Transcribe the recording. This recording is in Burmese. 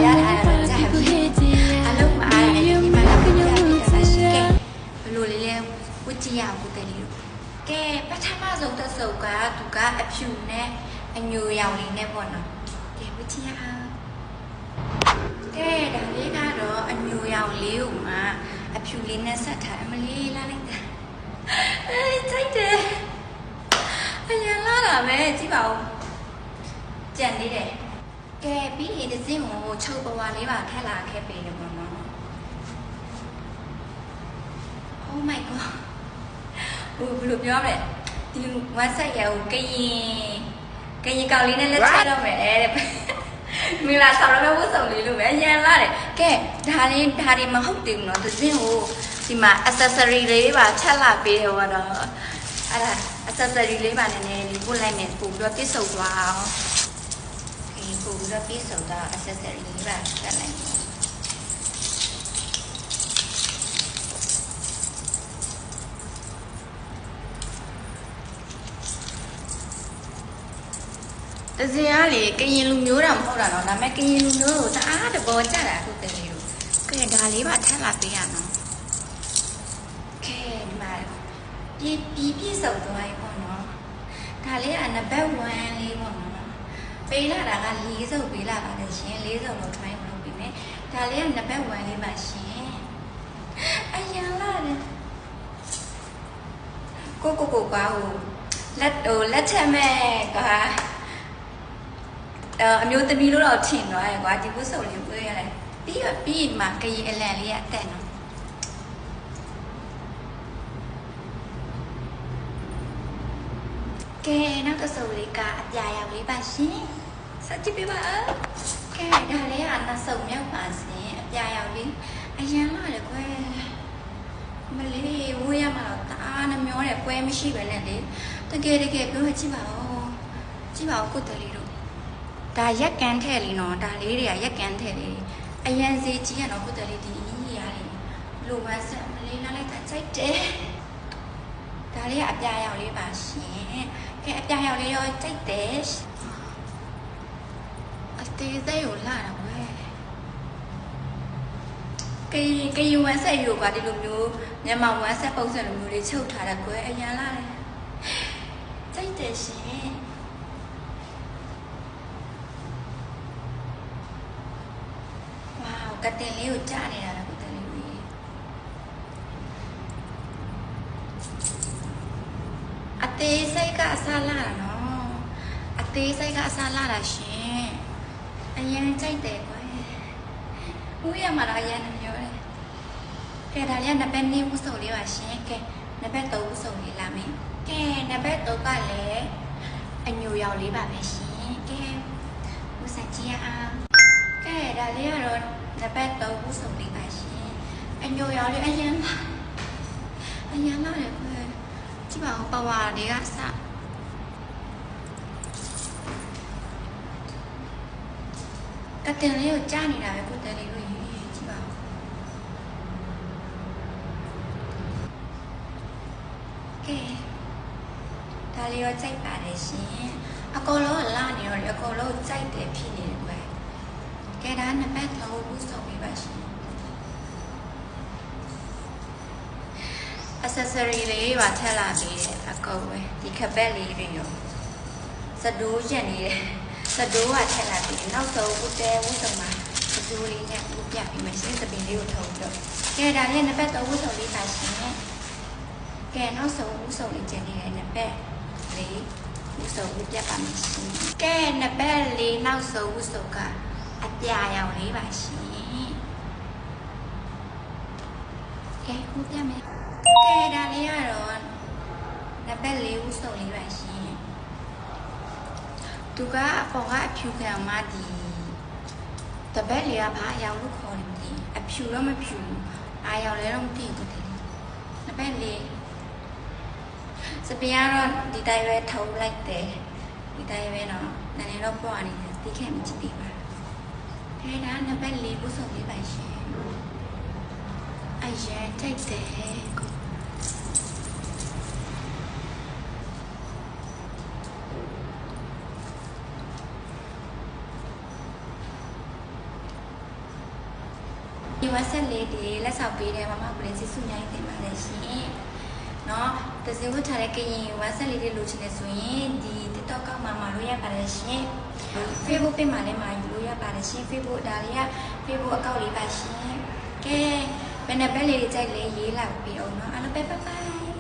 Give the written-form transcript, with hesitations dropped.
ရထားတာတော့ကြာပြီအလုံးမအားတယ်ဒီမှာလည်းပြပြတာရှိခဲ့ဘလို့လေးလဲဝကြည့်ရအောင်ကိုတယ်လေးတို့ကဲပထမဆုံးတစ်စုပ်ကသူကအဖြူနဲ့အညိုရောင်လေးနဲ့ပေါ့နော်ကဲဝကြည့်ရအောင်ကဲဒါလေးကတော့အညိုရောင်လေးကိုမှအဖြူလေးနဲ့ဆက်ထားအမလေးလာလိုက်တာအေးကြိုက်တယ်အရင်လာတာပဲကြည့်ပါဦးကြံနေတယ်ကဲပြီးရင်ဒီစင်းကိုချုပ်ပွားလေးပါထက်လာခဲ့ပြီလို့ပေါ့နော် Oh my god ဘယ်လိုပြောမလဲဒီဝက်ဆက်ရကိုကရင်ကောင်လေးနဲ့လက်ချတော့မယ်တဲ့မင်္ဂလာဆောင်ရမယ့်ဝတ်စုံလေးလို့ပဲအရင်လာတယ်ကဲဒါတွေမဟုတ်သေးဘူးနော်ဒီစင်းကိုဒီမှာ accessory လေးပါချက်လာပေးတယ်ပေါ့နော်အဲ့ဒါ accessory လေးပါနည်းနည်းလေးပို့လိုက်မယ်ပို့ပြီးတော့ပြည့်စုံသွားအောင်ပို့ပြီးတော့ပြည့်စုံသွား accessory လေးပါတက်လိုက်တစင်ကလေကရင်လူမျိုးတော့မဟုတ်တာနော်ဒါပေမဲ့ကရင်လူမျိုးကိုတအားတဘောကြတာအခုတည်းလေးတို့ကဲဒါလေးပါထပ်လာပေးရနော်ကဲဒီမှာပြည့်စုံသွားပြီပေါ့နော်ဒါလေးကနံပါတ်1လေးပေါ့နော်ပေးလာတာက4စုပ်ပေးလာပါတယ်ရှင်4စုပ်လို့ try လုပ်ပြီးမယ်ဒါလေးကနံပါတ်1လေးပါရှင်အရင်လာတယ်ကိုပါဟိုလက်ချက်မဲ့ကအမျိုးသမီးလို့တော့ထင်သွားရယ်ကွာဒီပုစုံလေးကိုရတယ်ပြီးမှကရင်အလံလေးကတက်နော်ကဲနောက်တစ်စုံလေးကအပြာရောင်လေးပါရှင်စကြည့်ပြပါကဲဒါလေးကနှစ်စုံမြောက်ပါရှင်အပြာရောင်လေးအရင်လာတယ်ကွယ်မလေးဝေးရမှာတော့တအားနှမျောတယ်ပွဲမရှိပဲနဲ့လေတကယ်ပြောကြည့်ပါဦးကိုတလေးတို့ဒါရက်ကန်ထဲလေးနော်ဒါလေးတွေကရက်ကန်ထဲလေးအရန်စီကြီးရနော်ကိုတလေးဒီရတယ်လိုမဆန်မလေးလာလိုက်တာကြိုက်တယ်ဒါလေးကအပြာရောင်လေးပါရှင်ကဲအပြာရောင်လေးရောကြိုက်တယ်အသေးသေးကိုလာတော့ဝဲကရင်ဝမ်းဆက်ယူပါဒီလိုမျိုးမြန်မာဝမ်းဆက်ပုံစံလိုမျိုးလေးချုပ်ထားတာကွယ်အရန်လာတယ်ကြိုက်တယ်ရှင်ကတင်လေးကိုကြားနေတာလားကိုတင်လေးကြီးအသေးစိတ်ကအစားလာတာနော်အသေးစိတ်ကအစားလာတာရှင်အရင်ကြိုက်တယ်ကွယ်ဦးရမှာတော့အရင်ပြောတယ်ကဲဒါလေးကနံပါတ်2ဝစုံလေးပါရှင်ကဲနံပါတ်3ဝစုံလေးလာမယ်ကဲနံပါတ်3ကလည်းအညိုရောင်လေးပါပဲရှင်ကဲဝစကြည့်အောင်ကဲဒါလေးကတော့နံပါတ်3ဝစုံလေးပါရှင်အညိုရောင်လေးအရင်လာတယ်ကွယ်ကြည့်ပါဦးပဝါတွေကစကတင်လေးကိုကြားနေတာပဲကိုတယ်လေးတို့ကြည့်ပါဦးကဲဒါလေးရောကြိုက်ပါတယ်ရှင်အကုန်လုံးလာနေတော့အကုန်လုံးကြိုက်တယ်ဖြစ်နေတယ်ကွယ်ကဲဒါနံပါတ်3ဝစုံလေးပါရှင် accessory လေးပါထည့်လာပြီးတယ်အကုန်ပဲဒီခပတ်လေးတွေရောစတိုးရက်နေတယ်စတိုးကထည့်လာပြီးနောက်ဆုံးဦးတဲဝစုံမှာစတိုးလေးနဲ့ဦးပြပြီးမှရှင်းစပင်လေးကိုထုံတော့ကဲဒါလေးနံပါတ်3ဝစုံလေးပါရှင်ကဲနောက်ဆုံးဝစုံလေးကျန်နေတယ်နံပါတ်4ဝစုံဦးပြပါမယ်ရှင်ကဲနံပါတ်4နောက်ဆုံးဝစုံကအပြာရောင်လေးပါရှင်ကဲဦးပြမယ်ကဲဒါလေးကတော့နံပါတ်4ဝစုံလေးပါရှင်သူကအပေါ်ကအဖြူခံမှဒီတပတ်လေးကဘာအရောင်လို့ခေါ်နေမသိအဖြူတော့မဖြူအာရောင်လည်းတော့မသိဘူးတဲ့နံပါတ်4စပင်ကတော့ဒီတိုင်းပဲထုံလိုက်တယ်ဒီတိုင်းပဲနော်နည်းနည်းတော့ပွားနေတယ်ဒီခဲ့မကြည့်သေးပါခဲဒါနံပါတ်4ဝစုံလေးပါရှင်အရင်တိုက်တယ် ဒီဝက်ဆက်လေးတွေလက်ဆောင်ပေးတယ်မမကလေးစီစုနိုင်တင်ပါတယ်ရှင်နော်တစင်ဝတ်ထားတဲ့ကရင်ဝက်ဆက်လေးတွေလိုချင်နေဆိုရင်ဒီ TikTok ကောက်မှာလို့ရပါတယ်ရှင် Facebook ပြင်မှာလည်းမှာယူလို့ရပါတယ်ရှင် Facebook ဒါလေးက Facebook အကောင့်လေးပါရှင်ကဲဘယ်နဲ့ပဲလေးတွေကြိုက်လဲရေးလာပြီးအောင်နော်အားလုံးပဲဘိုင်ဘိုင်